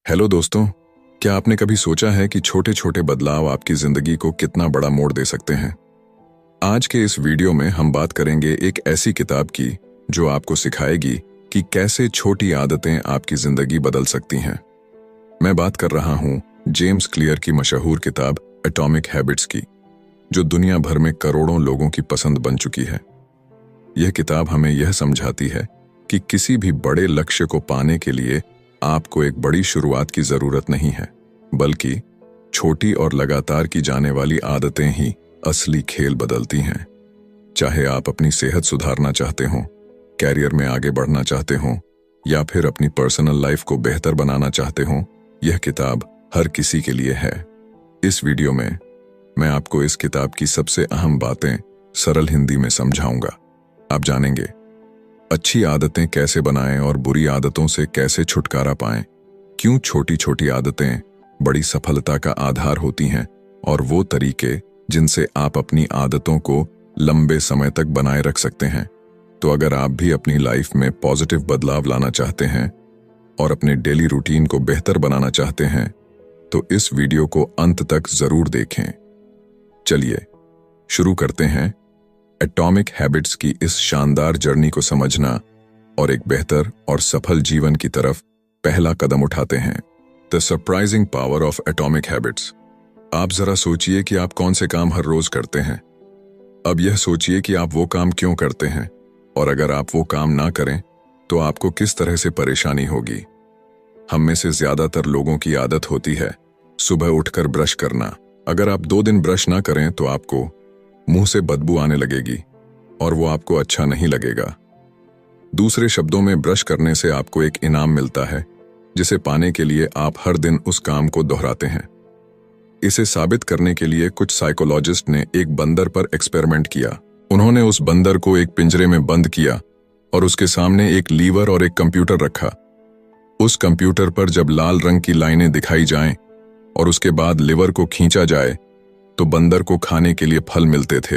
Hello दोस्तों, क्या आपने कभी सोचा है कि छोटे छोटे बदलाव आपकी जिंदगी को कितना बड़ा मोड़ दे सकते हैं। आज के इस वीडियो में हम बात करेंगे एक ऐसी किताब की जो आपको सिखाएगी कि कैसे छोटी आदतें आपकी जिंदगी बदल सकती हैं। मैं बात कर रहा हूं जेम्स क्लियर की मशहूर किताब एटॉमिक हैबिट्स की, जो दुनिया भर में करोड़ों लोगों की पसंद बन चुकी है। यह किताब हमें यह समझाती है कि किसी भी बड़े लक्ष्य को पाने के लिए आपको एक बड़ी शुरुआत की जरूरत नहीं है, बल्कि छोटी और लगातार की जाने वाली आदतें ही असली खेल बदलती हैं। चाहे आप अपनी सेहत सुधारना चाहते हो, कैरियर में आगे बढ़ना चाहते हो या फिर अपनी पर्सनल लाइफ को बेहतर बनाना चाहते हो, यह किताब हर किसी के लिए है। इस वीडियो में मैं आपको इस किताब की सबसे अहम बातें सरल हिंदी में समझाऊंगा। आप जानेंगे अच्छी आदतें कैसे बनाएं और बुरी आदतों से कैसे छुटकारा पाएं, क्यों छोटी छोटी आदतें बड़ी सफलता का आधार होती हैं और वो तरीके जिनसे आप अपनी आदतों को लंबे समय तक बनाए रख सकते हैं। तो अगर आप भी अपनी लाइफ में पॉजिटिव बदलाव लाना चाहते हैं और अपने डेली रूटीन को बेहतर बनाना चाहते हैं, तो इस वीडियो को अंत तक जरूर देखें। चलिए शुरू करते हैं एटॉमिक हैबिट्स की इस शानदार जर्नी को समझना और एक बेहतर और सफल जीवन की तरफ पहला कदम उठाते हैं। The surprising power of atomic habits. आप जरा सोचिए कि आप कौन से काम हर रोज करते हैं। अब यह सोचिए कि आप वो काम क्यों करते हैं, और अगर आप वो काम ना करें तो आपको किस तरह से परेशानी होगी। हम में से ज्यादातर लोगों की आदत होती है सुबह उठकर ब्रश करना। अगर आप 2 दिन ब्रश ना करें तो आपको मुंह से बदबू आने लगेगी और वो आपको अच्छा नहीं लगेगा। दूसरे शब्दों में, ब्रश करने से आपको एक इनाम मिलता है जिसे पाने के लिए आप हर दिन उस काम को दोहराते हैं। इसे साबित करने के लिए कुछ साइकोलॉजिस्ट ने एक बंदर पर एक्सपेरिमेंट किया। उन्होंने उस बंदर को एक पिंजरे में बंद किया और उसके सामने एक लीवर और एक कंप्यूटर रखा। उस कंप्यूटर पर जब लाल रंग की लाइनें दिखाई जाएं और उसके बाद लीवर को खींचा जाए तो बंदर को खाने के लिए फल मिलते थे।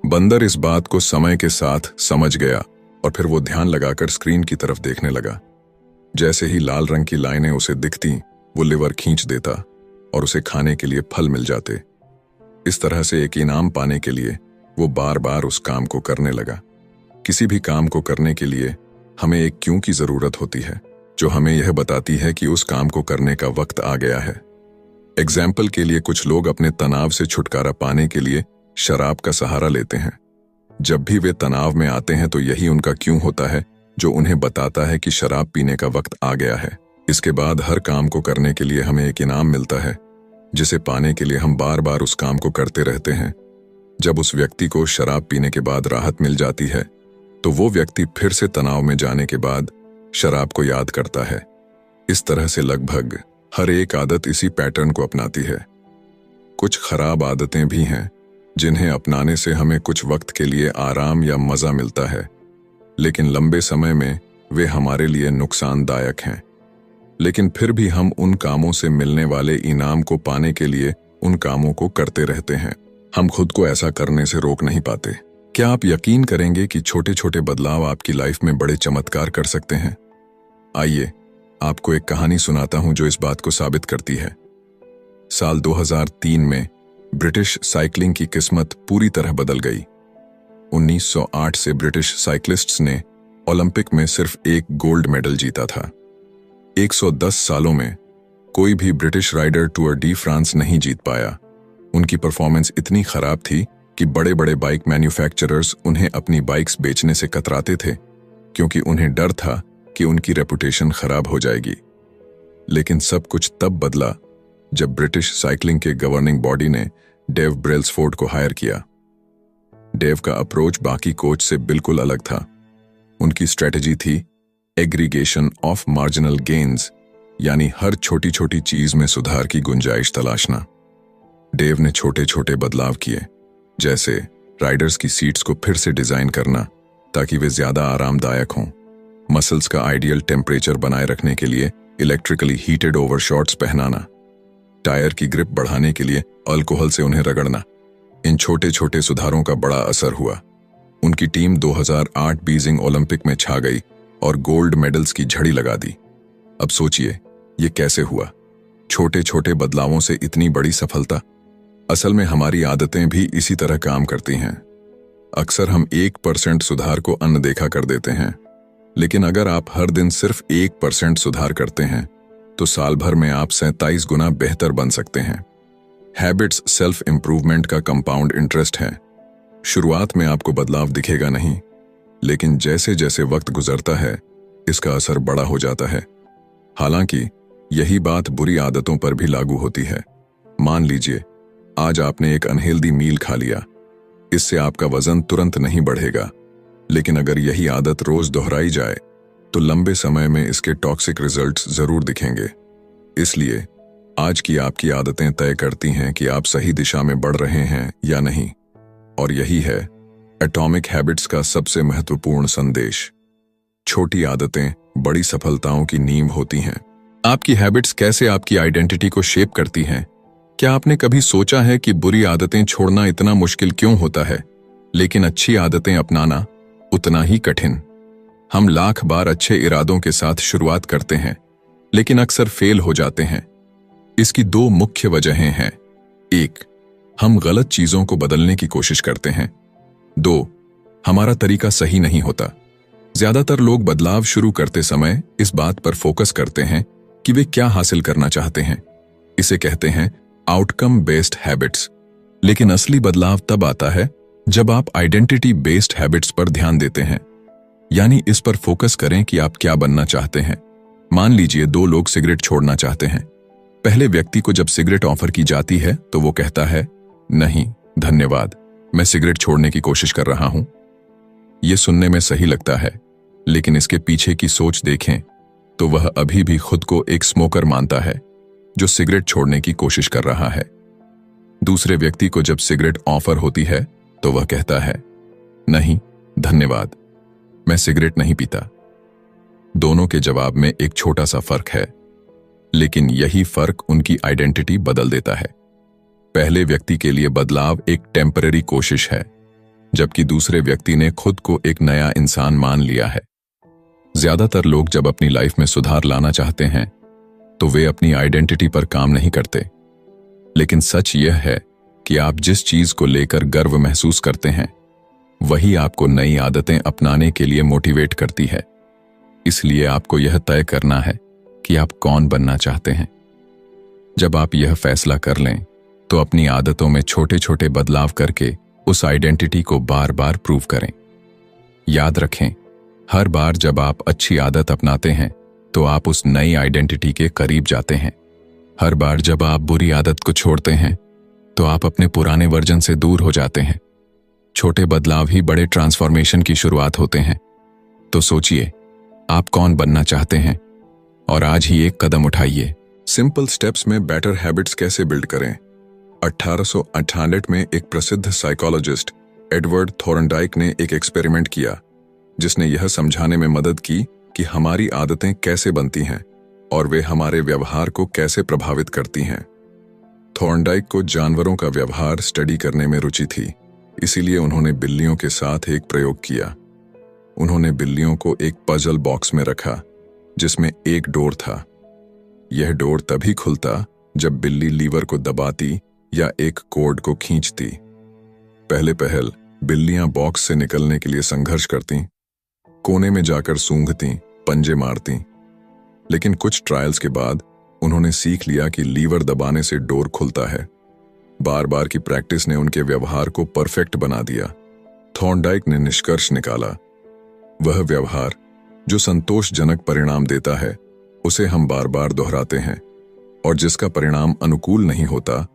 बंदर इस बात को समय के साथ समझ गया और फिर वो ध्यान लगाकर स्क्रीन की तरफ देखने लगा। जैसे ही लाल रंग की लाइनें उसे दिखती, वो लीवर खींच देता और उसे खाने के लिए फल मिल जाते। इस तरह से एक इनाम पाने के लिए वो बार बार उस काम को करने लगा। किसी भी काम को करने के लिए हमें एक क्यों की जरूरत होती है, जो हमें यह बताती है कि उस काम को करने का वक्त आ गया है। एग्जाम्पल के लिए, कुछ लोग अपने तनाव से छुटकारा पाने के लिए शराब का सहारा लेते हैं। जब भी वे तनाव में आते हैं तो यही उनका क्यों होता है जो उन्हें बताता है कि शराब पीने का वक्त आ गया है। इसके बाद हर काम को करने के लिए हमें एक इनाम मिलता है, जिसे पाने के लिए हम बार बार उस काम को करते रहते हैं। जब उस व्यक्ति को शराब पीने के बाद राहत मिल जाती है तो वो व्यक्ति फिर से तनाव में जाने के बाद शराब को याद करता है। इस तरह से लगभग हर एक आदत इसी पैटर्न को अपनाती है। कुछ खराब आदतें भी हैं जिन्हें अपनाने से हमें कुछ वक्त के लिए आराम या मजा मिलता है, लेकिन लंबे समय में वे हमारे लिए नुकसानदायक हैं। लेकिन फिर भी हम उन कामों से मिलने वाले इनाम को पाने के लिए उन कामों को करते रहते हैं। हम खुद को ऐसा करने से रोक नहीं पाते। क्या आप यकीन करेंगे कि छोटे छोटे बदलाव आपकी लाइफ में बड़े चमत्कार कर सकते हैं? आइए आपको एक कहानी सुनाता हूं जो इस बात को साबित करती है। साल 2003 में ब्रिटिश साइकिलिंग की किस्मत पूरी तरह बदल गई। 1908 से ब्रिटिश साइक्लिस्ट्स ने ओलंपिक में सिर्फ एक गोल्ड मेडल जीता था। 110 सालों में कोई भी British rider tour de France नहीं जीत पाया। उनकी परफॉर्मेंस इतनी खराब थी कि बड़े बड़े बाइक मैन्युफैक्चरर्स उन्हें अपनी बाइक्स बेचने से कतराते थे, क्योंकि उन्हें डर था कि उनकी रेपुटेशन खराब हो जाएगी। लेकिन सब कुछ तब बदला जब ब्रिटिश साइकिलिंग के गवर्निंग बॉडी ने डेव ब्रेल्सफोर्ड को हायर किया। डेव का अप्रोच बाकी कोच से बिल्कुल अलग था। उनकी स्ट्रेटजी थी एग्रीगेशन ऑफ मार्जिनल गेन्स, यानी हर छोटी छोटी चीज में सुधार की गुंजाइश तलाशना। डेव ने छोटे छोटे बदलाव किए, जैसे राइडर्स की सीट्स को फिर से डिजाइन करना ताकि वे ज्यादा आरामदायक हों, मसल्स का आइडियल टेम्परेचर बनाए रखने के लिए इलेक्ट्रिकली हीटेड ओवरशॉट्स पहनाना, टायर की ग्रिप बढ़ाने के लिए अल्कोहल से उन्हें रगड़ना। इन छोटे छोटे सुधारों का बड़ा असर हुआ। उनकी टीम 2008 बीजिंग ओलंपिक में छा गई और गोल्ड मेडल्स की झड़ी लगा दी। अब सोचिए ये कैसे हुआ? छोटे छोटे बदलावों से इतनी बड़ी सफलता? असल में हमारी आदतें भी इसी तरह काम करती हैं। अक्सर हम 1% सुधार को अनदेखा कर देते हैं, लेकिन अगर आप हर दिन सिर्फ 1% सुधार करते हैं तो साल भर में आप 47 गुना बेहतर बन सकते हैं। हैबिट्स सेल्फ इंप्रूवमेंट का कंपाउंड इंटरेस्ट है। शुरुआत में आपको बदलाव दिखेगा नहीं, लेकिन जैसे जैसे वक्त गुजरता है इसका असर बड़ा हो जाता है। हालांकि यही बात बुरी आदतों पर भी लागू होती है। मान लीजिए आज आपने एक अनहेल्दी मील खा लिया। इससे आपका वजन तुरंत नहीं बढ़ेगा, लेकिन अगर यही आदत रोज दोहराई जाए तो लंबे समय में इसके टॉक्सिक रिजल्ट्स जरूर दिखेंगे। इसलिए आज की आपकी आदतें तय करती हैं कि आप सही दिशा में बढ़ रहे हैं या नहीं। और यही है एटॉमिक हैबिट्स का सबसे महत्वपूर्ण संदेश। छोटी आदतें बड़ी सफलताओं की नींव होती हैं। आपकी हैबिट्स कैसे आपकी आइडेंटिटी को शेप करती हैं? क्या आपने कभी सोचा है कि बुरी आदतें छोड़ना इतना मुश्किल क्यों होता है, लेकिन अच्छी आदतें अपनाना उतना ही कठिन? हम लाख बार अच्छे इरादों के साथ शुरुआत करते हैं, लेकिन अक्सर फेल हो जाते हैं। इसकी दो मुख्य वजहें हैं। 1, हम गलत चीजों को बदलने की कोशिश करते हैं। 2, हमारा तरीका सही नहीं होता। ज्यादातर लोग बदलाव शुरू करते समय इस बात पर फोकस करते हैं कि वे क्या हासिल करना चाहते हैं। इसे कहते हैं आउटकम बेस्ड हैबिट्स। लेकिन असली बदलाव तब आता है जब आप आइडेंटिटी बेस्ड हैबिट्स पर ध्यान देते हैं, यानी इस पर फोकस करें कि आप क्या बनना चाहते हैं। मान लीजिए 2 लोग सिगरेट छोड़ना चाहते हैं। पहले व्यक्ति को जब सिगरेट ऑफर की जाती है तो वो कहता है, नहीं धन्यवाद, मैं सिगरेट छोड़ने की कोशिश कर रहा हूं। यह सुनने में सही लगता है, लेकिन इसके पीछे की सोच देखें तो वह अभी भी खुद को एक स्मोकर मानता है जो सिगरेट छोड़ने की कोशिश कर रहा है। दूसरे व्यक्ति को जब सिगरेट ऑफर होती है तो वह कहता है, नहीं धन्यवाद, मैं सिगरेट नहीं पीता। दोनों के जवाब में एक छोटा सा फर्क है, लेकिन यही फर्क उनकी आइडेंटिटी बदल देता है। पहले व्यक्ति के लिए बदलाव एक टेम्पररी कोशिश है, जबकि दूसरे व्यक्ति ने खुद को एक नया इंसान मान लिया है। ज्यादातर लोग जब अपनी लाइफ में सुधार लाना चाहते हैं तो वे अपनी आइडेंटिटी पर काम नहीं करते। लेकिन सच यह है कि आप जिस चीज को लेकर गर्व महसूस करते हैं वही आपको नई आदतें अपनाने के लिए मोटिवेट करती है। इसलिए आपको यह तय करना है कि आप कौन बनना चाहते हैं। जब आप यह फैसला कर लें तो अपनी आदतों में छोटे छोटे बदलाव करके उस आइडेंटिटी को बार बार प्रूव करें। याद रखें, हर बार जब आप अच्छी आदत अपनाते हैं तो आप उस नई आइडेंटिटी के करीब जाते हैं। हर बार जब आप बुरी आदत को छोड़ते हैं तो आप अपने पुराने वर्जन से दूर हो जाते हैं। छोटे बदलाव ही बड़े ट्रांसफॉर्मेशन की शुरुआत होते हैं। तो सोचिए, आप कौन बनना चाहते हैं और आज ही एक कदम उठाइए। सिंपल स्टेप्स में बेटर हैबिट्स कैसे बिल्ड करें? 1898 में एक प्रसिद्ध साइकोलॉजिस्ट एडवर्ड थॉर्नडाइक ने एक एक्सपेरिमेंट किया जिसने यह समझाने में मदद की कि हमारी आदतें कैसे बनती हैं और वे हमारे व्यवहार को कैसे प्रभावित करती हैं। थॉर्नडाइक को जानवरों का व्यवहार स्टडी करने में रुचि थी, इसीलिए उन्होंने बिल्लियों के साथ एक प्रयोग किया। उन्होंने बिल्लियों को एक पजल बॉक्स में रखा जिसमें एक डोर था। यह डोर तभी खुलता जब बिल्ली लीवर को दबाती या एक कोड को खींचती। पहले पहल बिल्लियां बॉक्स से निकलने के लिए संघर्ष करतीं, कोने में जाकर सूंघतीं, पंजे मारतीं। लेकिन कुछ ट्रायल्स के बाद उन्होंने सीख लिया कि लीवर दबाने से डोर खुलता है। बार बार की प्रैक्टिस ने उनके व्यवहार को परफेक्ट बना दिया। थॉर्नडाइक ने निष्कर्ष निकाला, वह व्यवहार जो संतोषजनक परिणाम देता है उसे हम बार बार दोहराते हैं, और जिसका परिणाम अनुकूल नहीं होता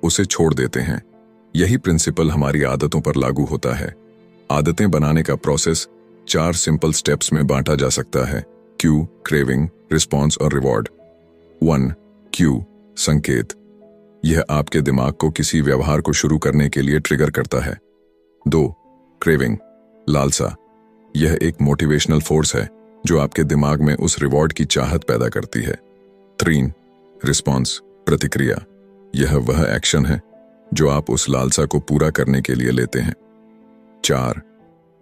उसे छोड़ देते हैं। यही प्रिंसिपल हमारी आदतों पर लागू होता है। आदतें बनाने का प्रोसेस 4 सिंपल स्टेप्स में बांटा जा सकता है: क्यू, क्रेविंग, रिस्पॉन्स और रिवॉर्ड। 1. क्यू, संकेत। यह आपके दिमाग को किसी व्यवहार को शुरू करने के लिए ट्रिगर करता है। 2. क्रेविंग, लालसा। यह एक मोटिवेशनल फोर्स है जो आपके दिमाग में उस रिवॉर्ड की चाहत पैदा करती है। 3. रिस्पॉन्स, प्रतिक्रिया। यह वह एक्शन है जो आप उस लालसा को पूरा करने के लिए लेते हैं। 4.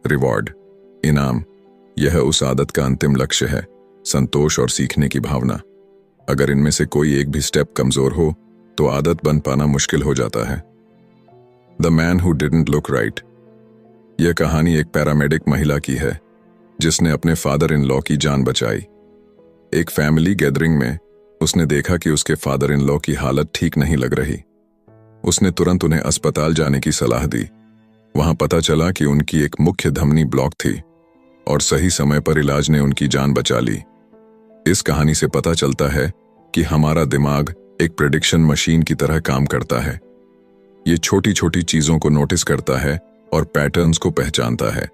रिवॉर्ड, इनाम। यह उस आदत का अंतिम लक्ष्य है, संतोष और सीखने की भावना। अगर इनमें से कोई एक भी स्टेप कमजोर हो तो आदत बन पाना मुश्किल हो जाता है। The man who didn't look right. यह कहानी एक पैरामेडिक महिला की है जिसने अपने फादर इन लॉ की जान बचाई। एक फैमिली गैदरिंग में उसने देखा कि उसके फादर इन लॉ की हालत ठीक नहीं लग रही। उसने तुरंत उन्हें अस्पताल जाने की सलाह दी। वहां पता चला कि उनकी एक मुख्य धमनी ब्लॉक थी और सही समय पर इलाज ने उनकी जान बचा ली। इस कहानी से पता चलता है कि हमारा दिमाग एक प्रेडिक्शन मशीन की तरह काम करता है। ये छोटी छोटी चीजों को नोटिस करता है और पैटर्न्स को पहचानता है।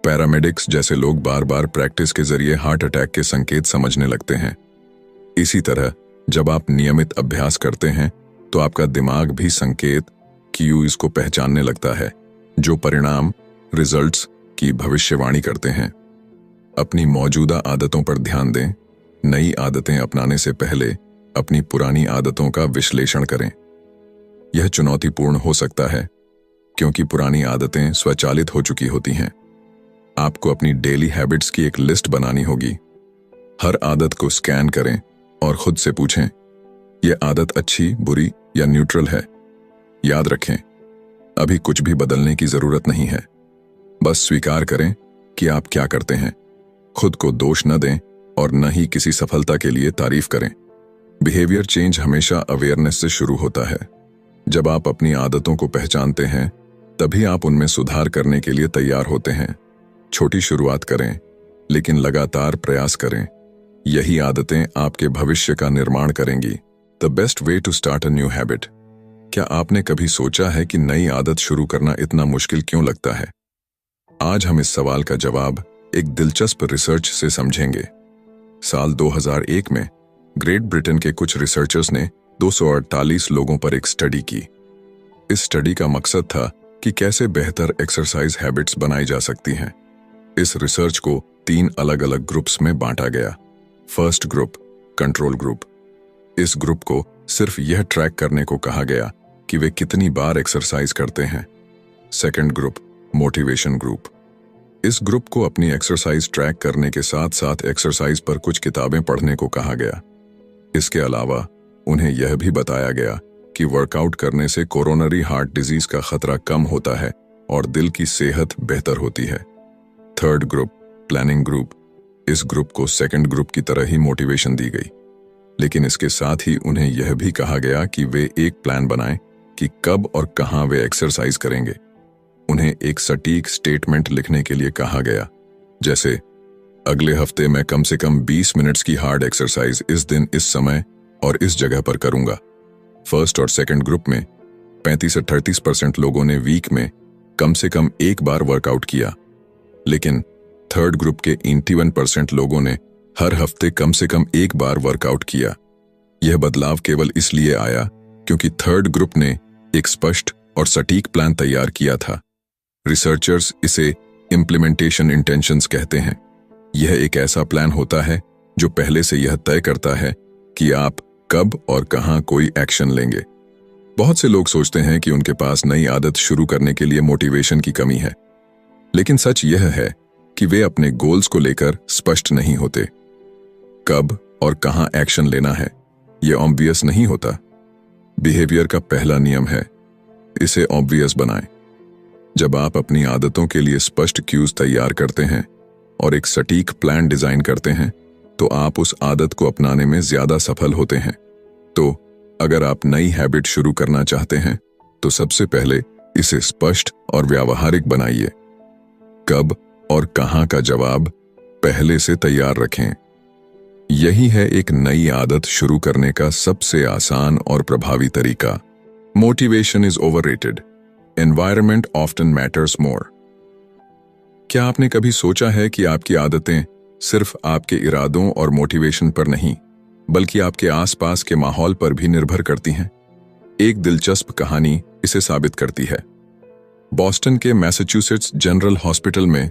पैरामेडिक्स जैसे लोग बार बार प्रैक्टिस के जरिए हार्ट अटैक के संकेत समझने लगते हैं। इसी तरह जब आप नियमित अभ्यास करते हैं तो आपका दिमाग भी संकेत क्यूज को पहचानने लगता है जो परिणाम रिजल्ट्स की भविष्यवाणी करते हैं। अपनी मौजूदा आदतों पर ध्यान दें। नई आदतें अपनाने से पहले अपनी पुरानी आदतों का विश्लेषण करें। यह चुनौतीपूर्ण हो सकता है क्योंकि पुरानी आदतें स्वचालित हो चुकी होती हैं। आपको अपनी डेली हैबिट्स की एक लिस्ट बनानी होगी। हर आदत को स्कैन करें और खुद से पूछें, यह आदत अच्छी, बुरी या न्यूट्रल है। याद रखें, अभी कुछ भी बदलने की जरूरत नहीं है। बस स्वीकार करें कि आप क्या करते हैं। खुद को दोष न दें और न ही किसी सफलता के लिए तारीफ करें। बिहेवियर चेंज हमेशा अवेयरनेस से शुरू होता है। जब आप अपनी आदतों को पहचानते हैं तभी आप उनमें सुधार करने के लिए तैयार होते हैं। छोटी शुरुआत करें लेकिन लगातार प्रयास करें। यही आदतें आपके भविष्य का निर्माण करेंगी। The best way to start a new habit. क्या आपने कभी सोचा है कि नई आदत शुरू करना इतना मुश्किल क्यों लगता है? आज हम इस सवाल का जवाब एक दिलचस्प रिसर्च से समझेंगे। साल 2001 में ग्रेट ब्रिटेन के कुछ रिसर्चर्स ने 248 लोगों पर एक स्टडी की। इस स्टडी का मकसद था कि कैसे बेहतर एक्सरसाइज हैबिट्स बनाई जा सकती हैं। इस रिसर्च को 3 अलग अलग ग्रुप्स में बांटा गया। First group, control group. इस ग्रुप को सिर्फ यह ट्रैक करने को कहा गया कि वे कितनी बार एक्सरसाइज करते हैं। Second group, motivation group. इस ग्रुप को अपनी एक्सरसाइज ट्रैक करने के साथ साथ एक्सरसाइज पर कुछ किताबें पढ़ने को कहा गया। इसके अलावा उन्हें यह भी बताया गया कि वर्कआउट करने से कोरोनरी हार्ट डिजीज का खतरा कम होता है और दिल की सेहत बेहतर होती है। Third group, planning group. इस ग्रुप को सेकंड ग्रुप की तरह ही मोटिवेशन दी गई, लेकिन इसके साथ ही उन्हें यह भी कहा गया कि वे एक प्लान बनाएं कि कब और कहां वे एक्सरसाइज करेंगे। उन्हें एक सटीक स्टेटमेंट लिखने के लिए कहा गया, जैसे अगले हफ्ते मैं कम से कम 20 मिनट्स की हार्ड एक्सरसाइज इस दिन, इस समय और इस जगह पर करूंगा। फर्स्ट और सेकंड ग्रुप में 35 से 38% लोगों ने वीक में कम से कम एक बार वर्कआउट किया, लेकिन थर्ड ग्रुप के 81% लोगों ने हर हफ्ते कम से कम एक बार वर्कआउट किया। यह बदलाव केवल इसलिए आया क्योंकि थर्ड ग्रुप ने एक स्पष्ट और सटीक प्लान तैयार किया था। रिसर्चर्स इसे इम्प्लीमेंटेशन इंटेंशंस कहते हैं। यह एक ऐसा प्लान होता है जो पहले से यह तय करता है कि आप कब और कहां कोई एक्शन लेंगे। बहुत से लोग सोचते हैं कि उनके पास नई आदत शुरू करने के लिए मोटिवेशन की कमी है, लेकिन सच यह है कि वे अपने गोल्स को लेकर स्पष्ट नहीं होते। कब और कहां एक्शन लेना है यह ऑब्वियस नहीं होता। बिहेवियर का पहला नियम है, इसे ऑब्वियस बनाएं। जब आप अपनी आदतों के लिए स्पष्ट क्यूज तैयार करते हैं और एक सटीक प्लान डिजाइन करते हैं तो आप उस आदत को अपनाने में ज्यादा सफल होते हैं। तो अगर आप नई हैबिट शुरू करना चाहते हैं तो सबसे पहले इसे स्पष्ट और व्यावहारिक बनाइए। कब और कहां का जवाब पहले से तैयार रखें। यही है एक नई आदत शुरू करने का सबसे आसान और प्रभावी तरीका। Motivation is overrated, environment often matters more. क्या आपने कभी सोचा है कि आपकी आदतें सिर्फ आपके इरादों और मोटिवेशन पर नहीं, बल्कि आपके आसपास के माहौल पर भी निर्भर करती हैं? एक दिलचस्प कहानी इसे साबित करती है। बॉस्टन के मैसाचुसेट्स जनरल हॉस्पिटल में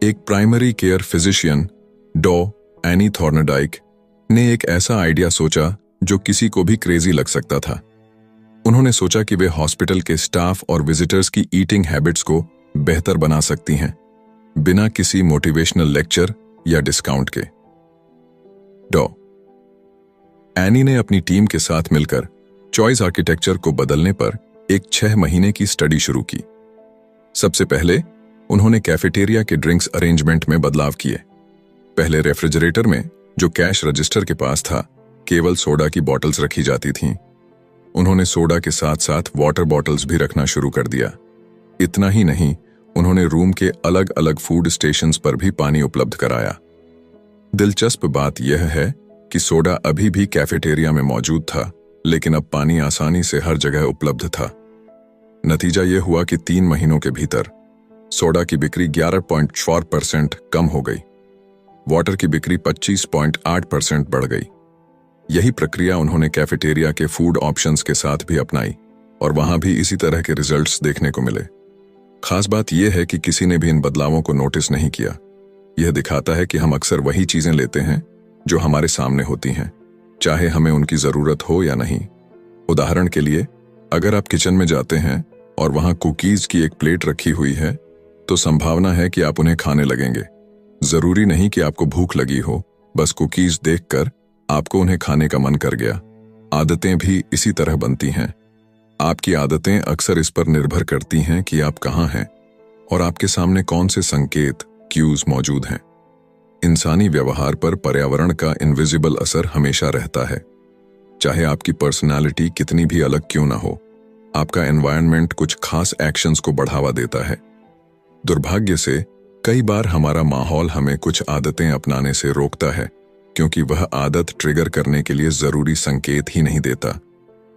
एक प्राइमरी केयर फिजिशियन डॉ एनी थॉर्नडाइक ने एक ऐसा आइडिया सोचा जो किसी को भी क्रेजी लग सकता था। उन्होंने सोचा कि वे हॉस्पिटल के स्टाफ और विजिटर्स की ईटिंग हैबिट्स को बेहतर बना सकती हैं, बिना किसी मोटिवेशनल लेक्चर या डिस्काउंट के। डॉ एनी ने अपनी टीम के साथ मिलकर चॉइस आर्किटेक्चर को बदलने पर एक 6 महीने की स्टडी शुरू की। सबसे पहले उन्होंने कैफेटेरिया के ड्रिंक्स अरेंजमेंट में बदलाव किए। पहले रेफ्रिजरेटर में, जो कैश रजिस्टर के पास था, केवल सोडा की बॉटल्स रखी जाती थीं। उन्होंने सोडा के साथ साथ वाटर बॉटल्स भी रखना शुरू कर दिया। इतना ही नहीं, उन्होंने रूम के अलग अलग फूड स्टेशंस पर भी पानी उपलब्ध कराया। दिलचस्प बात यह है कि सोडा अभी भी कैफेटेरिया में मौजूद था, लेकिन अब पानी आसानी से हर जगह उपलब्ध था। नतीजा यह हुआ कि 3 महीनों के भीतर सोडा की बिक्री 11.4% कम हो गई। वाटर की बिक्री 25.8% बढ़ गई। यही प्रक्रिया उन्होंने कैफेटेरिया के फूड ऑप्शंस के साथ भी अपनाई और वहां भी इसी तरह के रिजल्ट्स देखने को मिले। खास बात यह है कि किसी ने भी इन बदलावों को नोटिस नहीं किया। यह दिखाता है कि हम अक्सर वही चीजें लेते हैं जो हमारे सामने होती हैं, चाहे हमें उनकी जरूरत हो या नहीं। उदाहरण के लिए, अगर आप किचन में जाते हैं और वहां कुकीज की एक प्लेट रखी हुई है, तो संभावना है कि आप उन्हें खाने लगेंगे। जरूरी नहीं कि आपको भूख लगी हो, बस कुकीज देखकर आपको उन्हें खाने का मन कर गया। आदतें भी इसी तरह बनती हैं। आपकी आदतें अक्सर इस पर निर्भर करती हैं कि आप कहाँ हैं और आपके सामने कौन से संकेत, क्यूज मौजूद हैं। इंसानी व्यवहार पर पर्यावरण का इनविजिबल असर हमेशा रहता है। चाहे आपकी पर्सनालिटी कितनी भी अलग क्यों ना हो, आपका एनवायरनमेंट कुछ खास एक्शंस को बढ़ावा देता है। दुर्भाग्य से कई बार हमारा माहौल हमें कुछ आदतें अपनाने से रोकता है, क्योंकि वह आदत ट्रिगर करने के लिए जरूरी संकेत ही नहीं देता।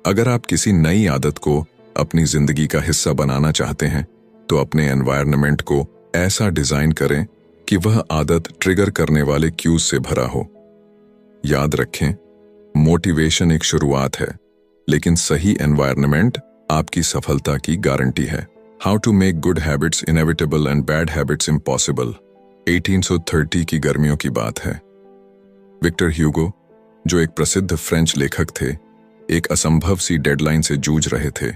अगर आप किसी नई आदत को अपनी जिंदगी का हिस्सा बनाना चाहते हैं, तो अपने एनवायरनमेंट को ऐसा डिजाइन करें कि वह आदत ट्रिगर करने वाले क्यूज से भरा हो। याद रखें, मोटिवेशन एक शुरुआत है, लेकिन सही एनवायरनमेंट आपकी सफलता की गारंटी है। How to make good habits inevitable and bad habits impossible. 1830 की गर्मियों की बात है। विक्टर ह्यूगो, जो एक प्रसिद्ध फ्रेंच लेखक थे, एक असंभव सी डेडलाइन से जूझ रहे थे।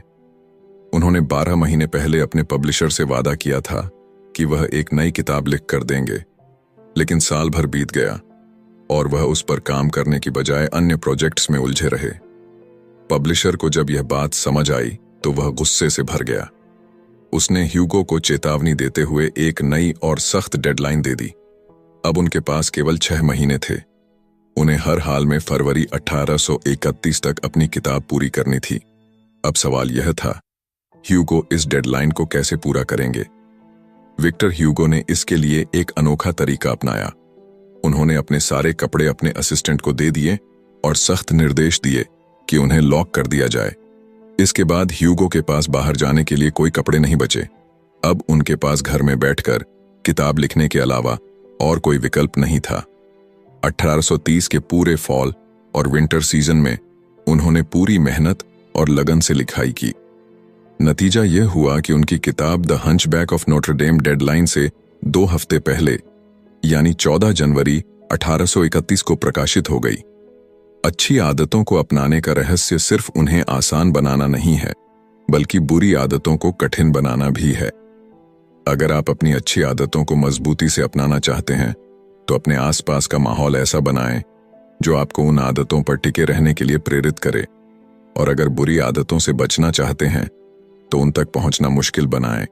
उन्होंने 12 महीने पहले अपने पब्लिशर से वादा किया था कि वह एक नई किताब लिख कर देंगे, लेकिन साल भर बीत गया और वह उस पर काम करने की बजाय अन्य प्रोजेक्ट्स में उलझे रहे। पब्लिशर को जब यह बात समझ आई तो वह गुस्से से भर गया। उसने ह्यूगो को चेतावनी देते हुए एक नई और सख्त डेडलाइन दे दी। अब उनके पास केवल 6 महीने थे। उन्हें हर हाल में फरवरी 1831 तक अपनी किताब पूरी करनी थी। अब सवाल यह था, ह्यूगो इस डेडलाइन को कैसे पूरा करेंगे? विक्टर ह्यूगो ने इसके लिए एक अनोखा तरीका अपनाया। उन्होंने अपने सारे कपड़े अपने असिस्टेंट को दे दिए और सख्त निर्देश दिए कि उन्हें लॉक कर दिया जाए। इसके बाद ह्यूगो के पास बाहर जाने के लिए कोई कपड़े नहीं बचे। अब उनके पास घर में बैठकर किताब लिखने के अलावा और कोई विकल्प नहीं था। 1830 के पूरे फॉल और विंटर सीजन में उन्होंने पूरी मेहनत और लगन से लिखाई की। नतीजा यह हुआ कि उनकी किताब the Hunchback of Notre Dame deadline से 2 हफ्ते पहले, यानी 14 जनवरी 1831 को प्रकाशित हो गई। अच्छी आदतों को अपनाने का रहस्य सिर्फ उन्हें आसान बनाना नहीं है, बल्कि बुरी आदतों को कठिन बनाना भी है। अगर आप अपनी अच्छी आदतों को मजबूती से अपनाना चाहते हैं, तो अपने आसपास का माहौल ऐसा बनाएं जो आपको उन आदतों पर टिके रहने के लिए प्रेरित करे। और अगर बुरी आदतों से बचना चाहते हैं, तो उन तक पहुंचना मुश्किल बनाएं।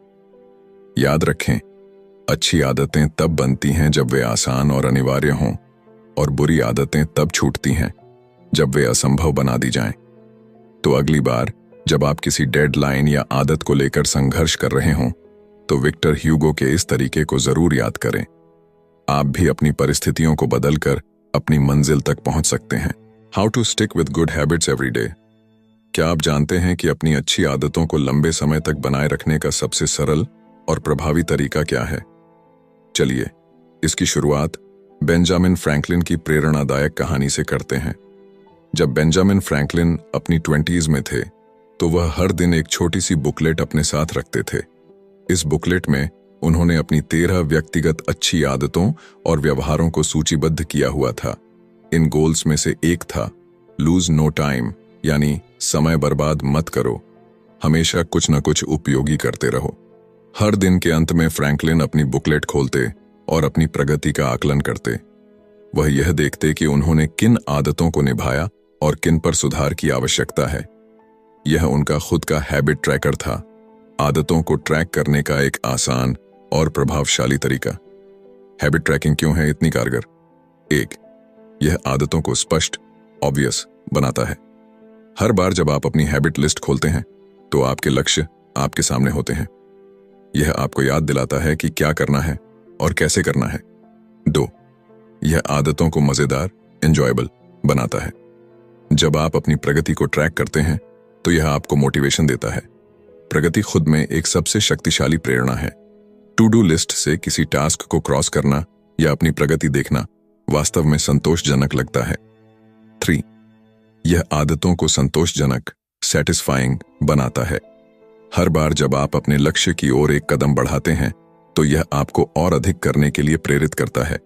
याद रखें, अच्छी आदतें तब बनती हैं जब वे आसान और अनिवार्य हों, और बुरी आदतें तब छूटती हैं जब वे असंभव बना दी जाएं। तो अगली बार जब आप किसी डेडलाइन या आदत को लेकर संघर्ष कर रहे हों, तो विक्टर ह्यूगो के इस तरीके को जरूर याद करें। आप भी अपनी परिस्थितियों को बदलकर अपनी मंजिल तक पहुंच सकते हैं। How to stick with good habits every day. क्या आप जानते हैं कि अपनी अच्छी आदतों को लंबे समय तक बनाए रखने का सबसे सरल और प्रभावी तरीका क्या है? चलिए, इसकी शुरुआत बेंजामिन फ्रैंकलिन की प्रेरणादायक कहानी से करते हैं। जब बेंजामिन फ्रैंकलिन अपनी 20s में थे, तो वह हर दिन एक छोटी सी बुकलेट अपने साथ रखते थे। इस बुकलेट में उन्होंने अपनी 13 व्यक्तिगत अच्छी आदतों और व्यवहारों को सूचीबद्ध किया हुआ था। इन गोल्स में से एक था लूज नो टाइम, यानी समय बर्बाद मत करो, हमेशा कुछ न कुछ उपयोगी करते रहो। हर दिन के अंत में फ्रैंकलिन अपनी बुकलेट खोलते और अपनी प्रगति का आकलन करते। वह यह देखते कि उन्होंने किन आदतों को निभाया और किन पर सुधार की आवश्यकता है। यह उनका खुद का हैबिट ट्रैकर था, आदतों को ट्रैक करने का एक आसान और प्रभावशाली तरीका। हैबिट ट्रैकिंग क्यों है इतनी कारगर? 1. यह आदतों को स्पष्ट, ऑब्वियस बनाता है। हर बार जब आप अपनी हैबिट लिस्ट खोलते हैं तो आपके लक्ष्य आपके सामने होते हैं। यह आपको याद दिलाता है कि क्या करना है और कैसे करना है। 2. यह आदतों को मजेदार, एंजॉयबल बनाता है। जब आप अपनी प्रगति को ट्रैक करते हैं तो यह आपको मोटिवेशन देता है। प्रगति खुद में एक सबसे शक्तिशाली प्रेरणा है। टू डू लिस्ट से किसी टास्क को क्रॉस करना या अपनी प्रगति देखना वास्तव में संतोषजनक लगता है। 3. यह आदतों को संतोषजनक, सैटिस्फाइंग बनाता है। हर बार जब आप अपने लक्ष्य की ओर एक कदम बढ़ाते हैं तो यह आपको और अधिक करने के लिए प्रेरित करता है।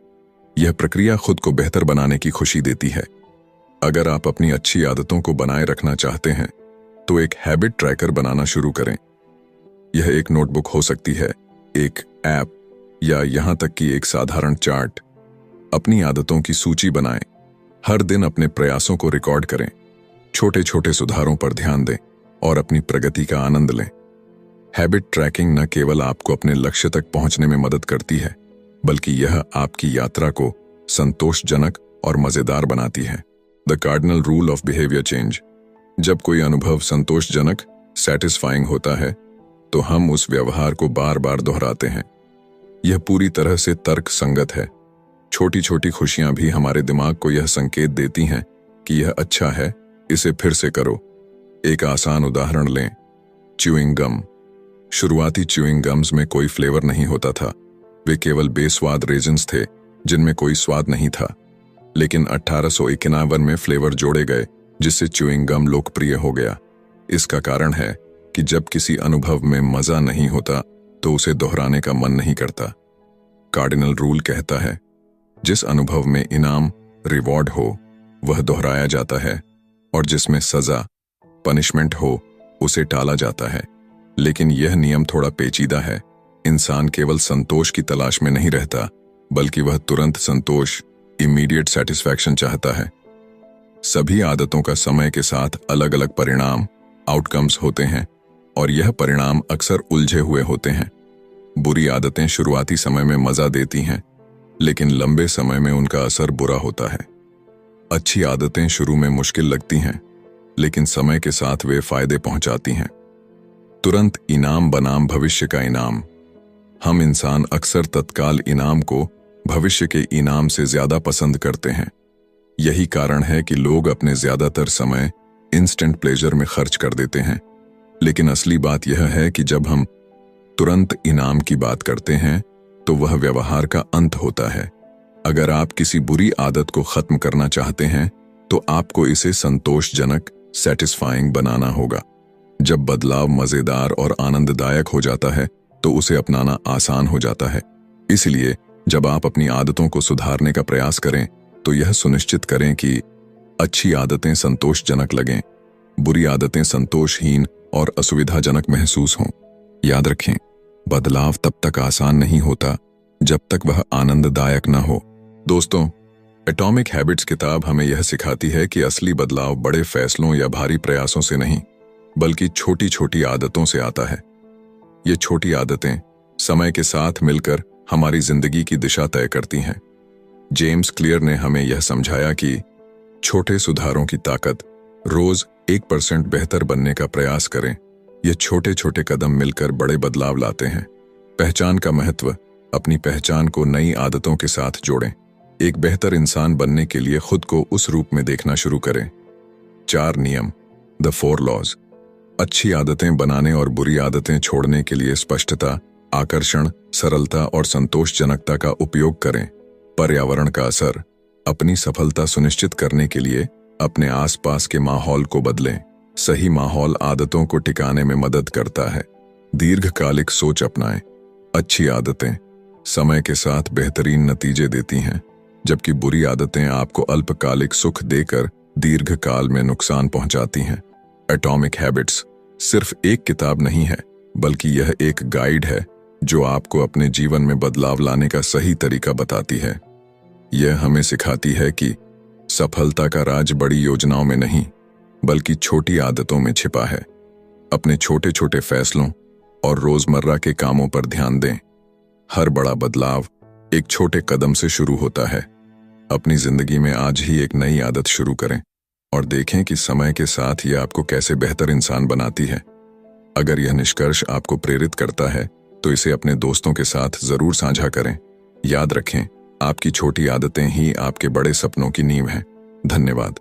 यह प्रक्रिया खुद को बेहतर बनाने की खुशी देती है। अगर आप अपनी अच्छी आदतों को बनाए रखना चाहते हैं तो एक हैबिट ट्रैकर बनाना शुरू करें। यह एक नोटबुक हो सकती है, एक ऐप या यहां तक कि एक साधारण चार्ट। अपनी आदतों की सूची बनाएं। हर दिन अपने प्रयासों को रिकॉर्ड करें। छोटे छोटे सुधारों पर ध्यान दें और अपनी प्रगति का आनंद लें। हैबिट ट्रैकिंग न केवल आपको अपने लक्ष्य तक पहुंचने में मदद करती है, बल्कि यह आपकी यात्रा को संतोषजनक और मजेदार बनाती है। The cardinal rule of behaviour change. जब कोई अनुभव संतोषजनक, सैटिस्फाइंग होता है तो हम उस व्यवहार को बार बार दोहराते हैं। यह पूरी तरह से तर्क संगत है। छोटी छोटी खुशियां भी हमारे दिमाग को यह संकेत देती हैं कि यह अच्छा है, इसे फिर से करो। एक आसान उदाहरण लें, च्यूइंग गम। शुरुआती च्यूइंग गम्स में कोई फ्लेवर नहीं होता था। वे केवल बेस्वाद रेजिन्स थे जिनमें कोई स्वाद नहीं था। लेकिन 1851 में फ्लेवर जोड़े गए जिससे च्यूइंग गम लोकप्रिय हो गया। इसका कारण है कि जब किसी अनुभव में मजा नहीं होता तो उसे दोहराने का मन नहीं करता। कार्डिनल रूल कहता है, जिस अनुभव में इनाम, रिवॉर्ड हो वह दोहराया जाता है और जिसमें सजा, पनिशमेंट हो उसे टाला जाता है। लेकिन यह नियम थोड़ा पेचीदा है। इंसान केवल संतोष की तलाश में नहीं रहता, बल्कि वह तुरंत संतोष, इमीडिएट सेटिस्फैक्शन चाहता है। सभी आदतों का समय के साथ अलग अलग परिणाम, आउटकम्स होते हैं और यह परिणाम अक्सर उलझे हुए होते हैं। बुरी आदतें शुरुआती समय में मजा देती हैं, लेकिन लंबे समय में उनका असर बुरा होता है। अच्छी आदतें शुरू में मुश्किल लगती हैं, लेकिन समय के साथ वे फायदे पहुंचाती हैं। तुरंत इनाम बनाम भविष्य का इनाम। हम इंसान अक्सर तत्काल इनाम को भविष्य के इनाम से ज्यादा पसंद करते हैं। यही कारण है कि लोग अपने ज्यादातर समय इंस्टेंट प्लेजर में खर्च कर देते हैं। लेकिन असली बात यह है कि जब हम तुरंत इनाम की बात करते हैं तो वह व्यवहार का अंत होता है। अगर आप किसी बुरी आदत को खत्म करना चाहते हैं तो आपको इसे संतोषजनक, सैटिस्फाइंग बनाना होगा। जब बदलाव मजेदार और आनंददायक हो जाता है तो उसे अपनाना आसान हो जाता है। इसलिए जब आप अपनी आदतों को सुधारने का प्रयास करें तो यह सुनिश्चित करें कि अच्छी आदतें संतोषजनक लगें, बुरी आदतें संतोषहीन और असुविधाजनक महसूस हों। याद रखें, बदलाव तब तक आसान नहीं होता जब तक वह आनंददायक न हो। दोस्तों, एटॉमिक हैबिट्स किताब हमें यह सिखाती है कि असली बदलाव बड़े फैसलों या भारी प्रयासों से नहीं, बल्कि छोटी छोटी आदतों से आता है। ये छोटी आदतें समय के साथ मिलकर हमारी जिंदगी की दिशा तय करती हैं। जेम्स क्लियर ने हमें यह समझाया कि छोटे सुधारों की ताकत। रोज 1% बेहतर बनने का प्रयास करें। ये छोटे छोटे कदम मिलकर बड़े बदलाव लाते हैं। पहचान का महत्व। अपनी पहचान को नई आदतों के साथ जोड़ें। एक बेहतर इंसान बनने के लिए खुद को उस रूप में देखना शुरू करें। 4 नियम, द 4 लॉज। अच्छी आदतें बनाने और बुरी आदतें छोड़ने के लिए स्पष्टता, आकर्षण, सरलता और संतोषजनकता का उपयोग करें। पर्यावरण का असर। अपनी सफलता सुनिश्चित करने के लिए अपने आसपास के माहौल को बदलें। सही माहौल आदतों को टिकाने में मदद करता है। दीर्घकालिक सोच अपनाएं। अच्छी आदतें समय के साथ बेहतरीन नतीजे देती हैं, जबकि बुरी आदतें आपको अल्पकालिक सुख देकर दीर्घकाल में नुकसान पहुंचाती हैं। एटॉमिक हैबिट्स सिर्फ एक किताब नहीं है, बल्कि यह एक गाइड है जो आपको अपने जीवन में बदलाव लाने का सही तरीका बताती है। यह हमें सिखाती है कि सफलता का राज बड़ी योजनाओं में नहीं, बल्कि छोटी आदतों में छिपा है। अपने छोटे छोटे फैसलों और रोजमर्रा के कामों पर ध्यान दें। हर बड़ा बदलाव एक छोटे कदम से शुरू होता है। अपनी जिंदगी में आज ही एक नई आदत शुरू करें और देखें कि समय के साथ यह आपको कैसे बेहतर इंसान बनाती है। अगर यह निष्कर्ष आपको प्रेरित करता है तो इसे अपने दोस्तों के साथ जरूर साझा करें। याद रखें, आपकी छोटी आदतें ही आपके बड़े सपनों की नींव हैं। धन्यवाद।